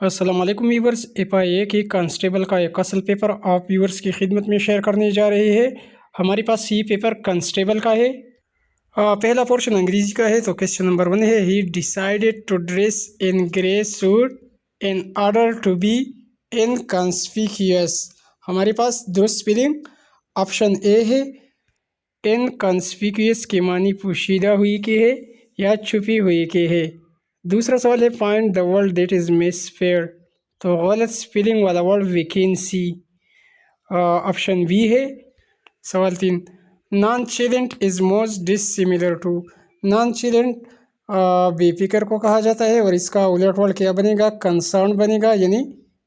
अस्सलाम वालेकुम viewers. FIA की कांस्टेबल का एक असल पेपर आप व्यूवर्स की खिदमत में शेयर करने जा रहे हैं। हमारे पास ये पेपर कांस्टेबल का है। पहला पोर्शन अंग्रेजी का है। तो क्वेश्चन नंबर 1 है, he decided to dress in grey suit in order to be inconspicuous. हमारे पास दुरुस्त स्पेलिंग ऑप्शन ए है। इनकॉन्स्पिक्यूअस के मानी पोशीदा हुई के है या छुपी हुई के है। दूसरा सवाल है, find the word that is misfire. तो गलत स्पेलिंग वाला वर्ड वैकेंसी ऑप्शन बी है। सवाल 3, nonchalant is most dissimilar to. Nonchalant बेफिक्र को कहा जाता है और इसका उलट वर्ड क्या बनेगा, कंसर्न बनेगा, यानी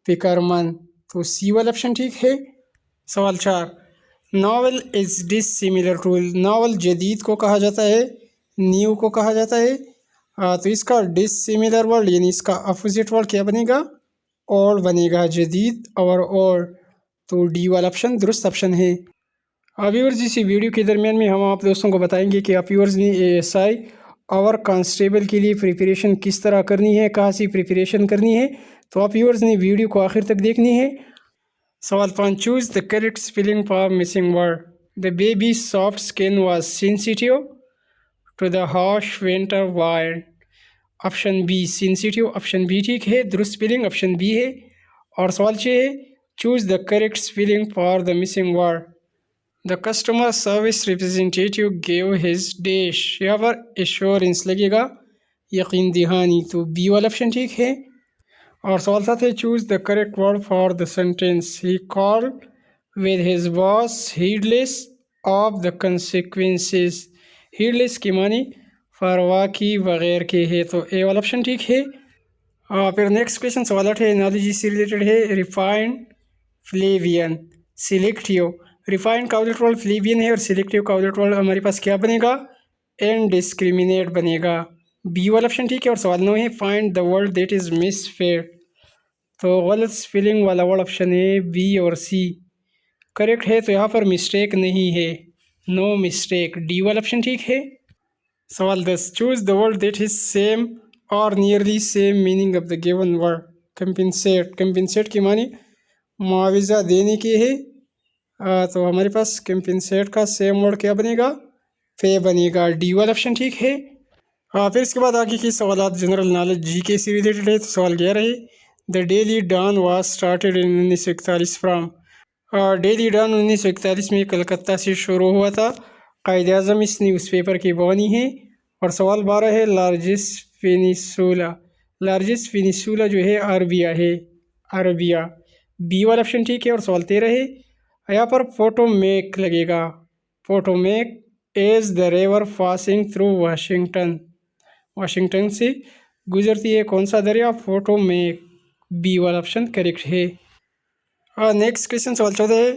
फिक्रमंद। तो सी वाला ऑप्शन ठीक है। सवाल 4, novel is dissimilar to. Novel जदीद को कहा जाता है, न्यू को कहा जाता है। तो इसका डिसिमिलर वर्ड यानी इसका अपोजिट वर्ड क्या बनेगा, और बनेगा, जदीद और। तो डी वाला ऑप्शन दुरुस्त ऑप्शन है। व्यूअर्स, इसी वीडियो के दरमियान में हम आप दोस्तों को बताएंगे कि आप व्यूअर्स ने ASI और कांस्टेबल के लिए प्रिपरेशन किस तरह करनी है, कहाँ से प्रिपरेशन करनी है। तो आप व्यूअर्स ने वीडियो को आखिर तक देखनी है। सवाल 5, choose the correct spelling for missing word. The baby soft skin was sensitive to the harsh winter wild. Option B sensitive, option B ठीक है, दुरुस्त स्पेलिंग ऑप्शन बी है। और सवाल 6 है, choose the correct spelling for the missing word. The customer service representative gave his dash. यहाँ पर assurance लगेगा, यकीन दहानी। तो बी वाला ऑप्शन ठीक है। और सवाल 7 है, choose the correct word for the sentence. He called with his boss heedless of the consequences. Heedless की मानी परवाह की बगैर के है। तो ए वाला ऑप्शन ठीक है। फिर नेक्स्ट क्वेश्चन सवाल 8 है, एनालॉजी से रिलेटेड है। Refined Flavian selective. रिफाइंड का आउटलेट वर्ड फ्लेवियन है और सिलेक्टिव का आउटलेट वर्ड हमारे पास क्या बनेगा, इनडिस्क्रिमिनेट बनेगा। बी वाला ऑप्शन ठीक है। और सवाल 9 है, find the word that is misfire. तो गलत स्पेलिंग वाला वर्ड ऑप्शन है बी और सी करेक्ट है। तो यहाँ पर मिस्टेक नहीं है, नो मिस्टेक। डी वाला ऑप्शन ठीक है। सवाल 10, choose the word that is same और nearly same meaning of the given word. Compensate. Compensate की मानी मुआवजा देने की है। तो हमारे पास कंपेंसेट का सेम वर्ड क्या बनेगा, पे बनेगा। डी वाला ऑप्शन ठीक है। फिर इसके बाद आगे की सवाल जनरल नॉलेज GK से रिलेटेड है। तो सवाल 11 है, the daily Dawn was started in 1941 from. Daily Dawn 1941 में कलकत्ता से शुरू हुआ था। कायद आज़म इस न्यूज़पेपर की बानी है। और सवाल 12 है, लार्जेस्ट पेनिसुला। लार्जेस्ट पेनिसुला जो है अरबिया है, अरबिया। बी वाला ऑप्शन ठीक है। और सवाल 13 है, यहाँ पर पोटोमेक लगेगा। Potomac is the river passing through Washington. Washington से गुजरती है कौन सा दरिया, पोटोमेक। बी वाला ऑप्शन करेक्ट है। नेक्स्ट क्वेश्चन सवाल 14 है,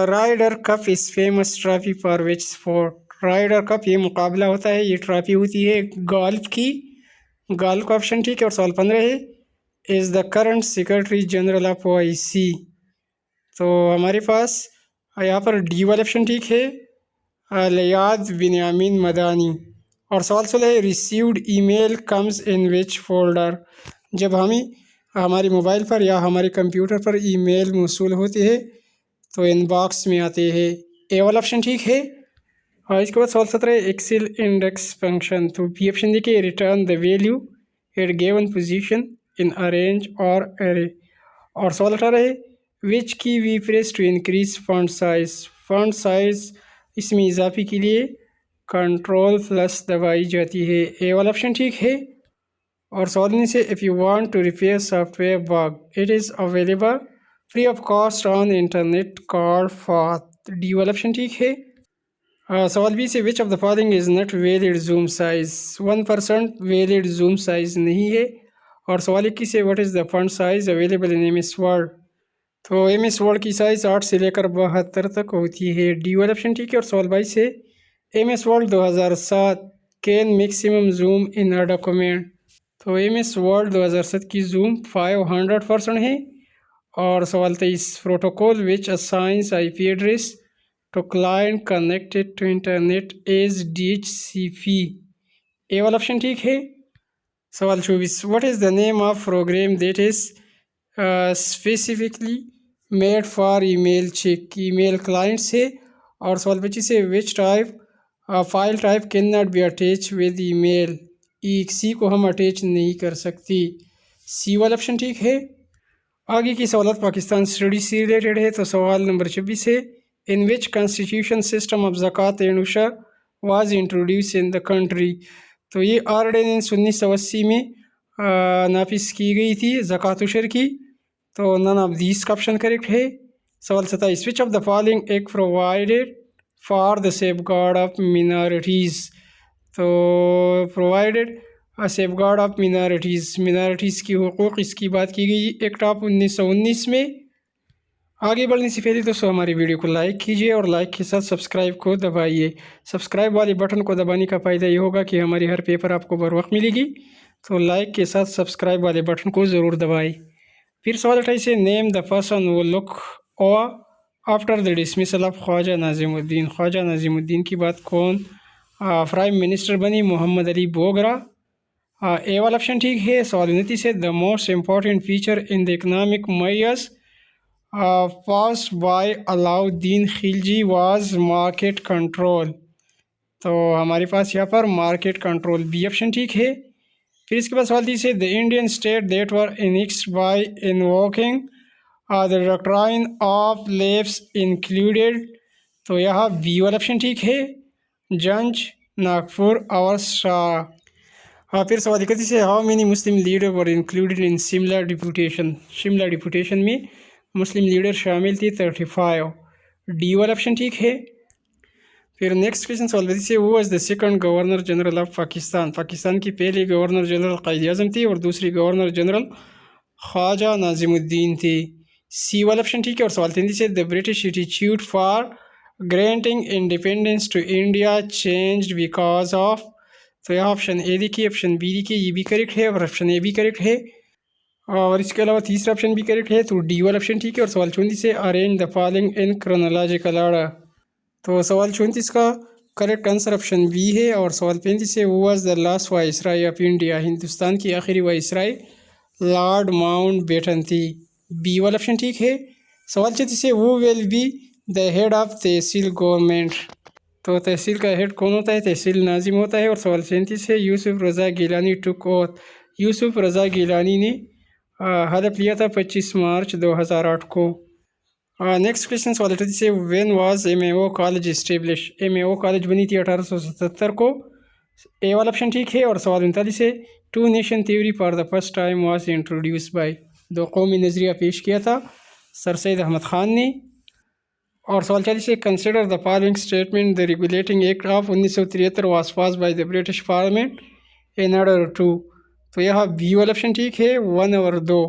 Ryder Cup is famous trophy for which sport. Ryder Cup ये मुकाबला होता है, ये ट्रॉफी होती है गोल्फ की। गोल्फ का ऑप्शन ठीक है। और सवाल 15 है, is the current secretary general of OIC। तो हमारे पास यहाँ पर डी वाला ऑप्शन ठीक है, लियाद बिन्यामीन मदानी। और सवाल 16 है, received email comes in which folder. जब हमारे मोबाइल पर या हमारे कंप्यूटर पर ईमेल मौसूल होते हैं तो इनबॉक्स में आते हैं। ए वाला ऑप्शन ठीक है। और इसके बाद सवाल 17 है, एक्सेल इंडेक्स फंक्शन। तो बी ऑप्शन देखिए, return the value at given position in arrange और एरे। और सवाल 18 है, which key we press to increase font size. Font size इसमें इजाफे के लिए Ctrl+ दबाई जाती है। ए वाला ऑप्शन ठीक है। और सवाल से, if you want to repair software bug it is available free of cost on internet call for. D वाला ऑप्शन ठीक है। सवाल 20 से, which of the following is not valid zoom size. 1% valid zoom size नहीं है। और सवाल 21 से, what is the font size available in MS word. तो MS वर्ड की साइज़ 8 से लेकर 72 तक होती है। डी वाला ऑप्शन ठीक है। और सवाल 22 से, MS word 2007 can maximum zoom in a document. तो MS वर्ड 2007 की जूम 500% है। और सवाल 23, protocol which assigns IP address to client connected to internet is DHCP। A वाला ऑप्शन ठीक है। सवाल 24, what is the name of program that is specifically made for email check? Email client से। और सवाल 25 है, which type file type can not be attach with email? C को हम अटैच नहीं कर सकती। सी वाला ऑप्शन ठीक है। आगे की सवाल पाकिस्तान स्टडी से रिलेटेड है। तो सवाल नंबर 26 है, in which constitution system of zakat and ushr was introduce in the country? तो ये ऑर्डिनेंस 1980 में नाफिज की गई थी ज़कात उशर की। तो नन ऑफ दीज का ऑप्शन करेक्ट है। सवाल 27, which of the following act provided for the safeguard of minorities? तो provided safeguard of minorities की हुकूक़ इसकी बात की गई एक्ट ऑफ 1919 में। आगे बढ़ने से पहले दोस्तों हमारी वीडियो को लाइक कीजिए और लाइक के साथ सब्सक्राइब को दबाइए। सब्सक्राइब वाले बटन को दबाने का फ़ायदा ये होगा कि हमारी हर पेपर आपको बर वक्त मिलेगी। तो लाइक के साथ सब्सक्राइब वाले बटन को ज़रूर दबाएं। फिर सवाल 28 है, name the person who look और after the dismissal of Khwaja Nazimuddin. Khwaja Nazimuddin की बात कौन प्राइम मिनिस्टर बनी? मोहम्मद अली बोगरा। ए वाला ऑप्शन ठीक है। सवाल 29 है, the most important feature in the economic measures passed by Alauddin Khilji was market control. तो हमारे पास यहाँ पर मार्केट कंट्रोल, बी ऑप्शन ठीक है। फिर इसके बाद सवाल 30 है, the Indian state that were annexed by invoking the doctrine of lapse included. तो यहाँ बी वाला ऑप्शन ठीक है, जंज, नागपुर और शाह। हाँ, फिर सवाल 31 है, how many Muslim leader were included in Shimla deputation? Shimla deputation में मुस्लिम लीडर शामिल थी 35। डी वाला ऑप्शन ठीक है। फिर नेक्स्ट क्वेश्चन सवाल 32 है, वो was the second governor general of Pakistan? Pakistan की पहली गवर्नर जनरल कायद आज़म थी और दूसरी गवर्नर जनरल ख्वाजा नाज़िमुद्दीन थी। सी वाला ऑप्शन ठीक है। और सवाल 33 है, the British attitude for granting independence to India changed because of. तो यहाँ ऑप्शन ए देखिए, ऑप्शन बी देखिए, ये भी करेक्ट है और ऑप्शन ए भी करेक्ट है। और इसके अलावा तीसरा ऑप्शन भी करेक्ट है। तो डी वाला ऑप्शन ठीक है। और सवाल 34 से, arrange the following in chronological order. तो सवाल 34 का करेक्ट आंसर ऑप्शन बी है। और सवाल 35 से, वो was the last viceroy of India? Hindustan की आखिरी वाइसराय लॉर्ड माउंट बेटन थी। बी वाला ऑप्शन ठीक है। सवाल 36 से, वो will be the head of tehsil government? तो तहसील का हेड कौन होता है? तहसील नाजिम होता है। और सवाल 37 है, यूसुफ रज़ा गिलानी टुक ओथ? यूसुफ रज़ा गिलानी ने हलफ लिया था 25 मार्च 2008 को। नेक्स्ट क्वेश्चन सवाल 38 है, when was MAO college establish? MAO college बनी थी 1877 को। ए वाला ऑप्शन ठीक है। और सवाल 39 है, two nation theory for the first time was introduce by? दो कौमी नज़रिया पेश किया था सर सैयद अहमद ख़ान ने। और सवाल 40 है, consider the following statement, the regulating act of 1973 was pass by the British parliament in order to. तो यहाँ बी वाला ऑप्शन ठीक है, 1 और 2।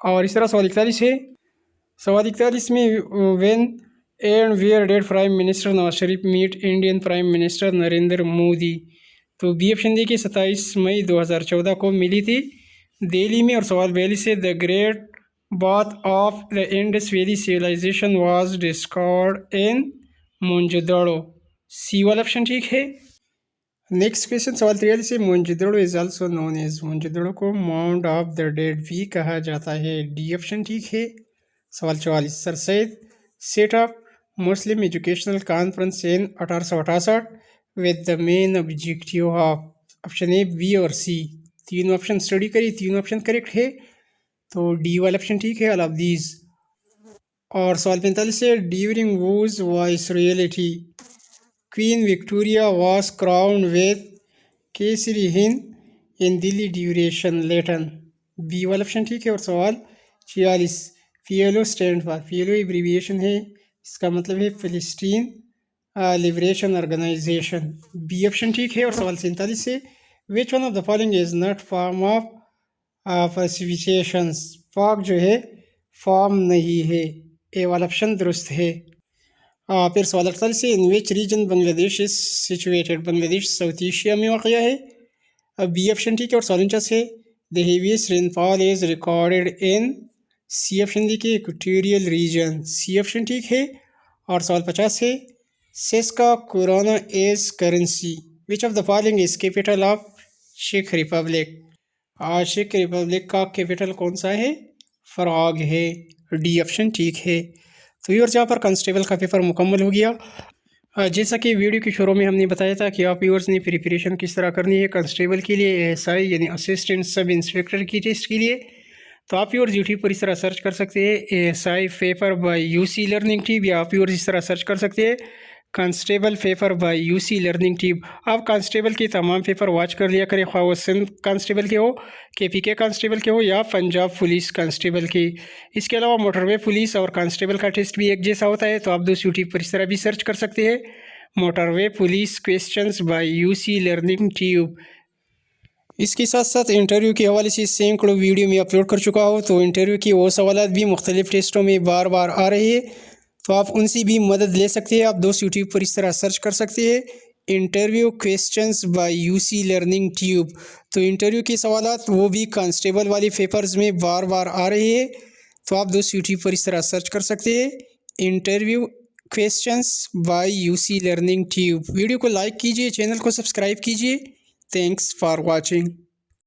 और इस तरह सवाल 41 है, सवाल 41 में when and where did prime minister Nawaz Sharif meet Indian prime minister Narendra Modi? तो बी ऑप्शन देखिए, 27 मई 2014 को मिली थी दिल्ली में। और सवाल 42 है, the great bath of the Indus valley civilisation was discovered in Mohenjodaro. C वाला ऑप्शन ठीक है। नेक्स्ट क्वेश्चन सवाल 43 से, Mohenjodaro is also known as? Mohenjodaro को माउंट ऑफ द डेड भी कहा जाता है। डी ऑप्शन ठीक है। सवाल 44, sir Syed set up Muslim educational conference in 1868 with the main objective of? Option A, B और सी, तीनों ऑप्शन स्टडी करिए, तीनों ऑप्शन करेक्ट है। तो डी वाला ऑप्शन ठीक है, ऑल ऑफ दीज। और सवाल 45 से, during whose viceroyalty Queen Victoria was crowned with Kaisar Hind in Delhi duration Lytton? B वाला ऑप्शन ठीक है। और सवाल 46, PLO stand for? PLO abbreviation है, इसका मतलब है फिलिस्तीन लिबरेशन ऑर्गेनाइजेशन। बी ऑप्शन ठीक है। और सवाल 47 से, which one of the following is not form of falsifications? फॉक जो है फॉर्म नहीं है। ए वाला ऑप्शन दुरुस्त है। फिर सवाल 48 से, in which region Bangladesh is situated? Bangladesh south Asia में वाक़ है। बी ऑप्शन ठीक है। और सवाल 49 है, the heaviest rainfall is recorded in? C option देखिए, इक्वेटोरियल रीजन। सी ऑप्शन ठीक है। और सवाल 50 है, ceska koruna is currency which of the following is capital of चेक रिपब्लिक? आशिक रिपब्लिक का कैपिटल कौन सा है? फ्रॉग है। डी ऑप्शन ठीक है। तो व्यूअर्स यहाँ पर कांस्टेबल का पेपर मुकम्मल हो गया। जैसा कि वीडियो के शुरू में हमने बताया था कि आप व्यूअर्स ने प्रिपरेशन किस तरह करनी है कांस्टेबल के लिए, एएसआई यानी असिस्टेंट सब इंस्पेक्टर की टेस्ट के लिए। तो आप व्यूअर्स यूट्यूब पर इस तरह सर्च कर सकते हैं ASI paper by UC learning team, या आप व्यूअर्स इस तरह सर्च कर सकते हैं constable paper by UC learning team. आप कांस्टेबल के तमाम पेपर वॉच कर लिया करें, ख्वाह वो सिंध कांस्टेबल के हो, केपीके कांस्टेबल के हो या पंजाब पुलिस कांस्टेबल के। इसके अलावा मोटरवे पुलिस और कांस्टेबल का टेस्ट भी एक जैसा होता है, तो आप दोस्त यूट्यूब पर इस तरह भी सर्च कर सकते हैं motorway police questions bye UC learning tube. इसके साथ साथ इंटरव्यू के हवाले से सैकड़ों वीडियो में अपलोड कर चुका हो, तो इंटरव्यू की वो सवाल भी मुख्तलिफ टेस्टों में बार बार आ रहे हैं, तो आप उनसे भी मदद ले सकते हैं। आप दोस्त यूट्यूब पर इस तरह सर्च कर सकते हैं interview questions bye UC learning tube. तो इंटरव्यू के सवालात वो भी कांस्टेबल वाले पेपर्स में बार बार आ रहे हैं, तो आप दोस्त यूट्यूब पर इस तरह सर्च कर सकते हैं interview questions bye UC learning tube. Video को लाइक कीजिए, चैनल को सब्सक्राइब कीजिए। Thanks for watching.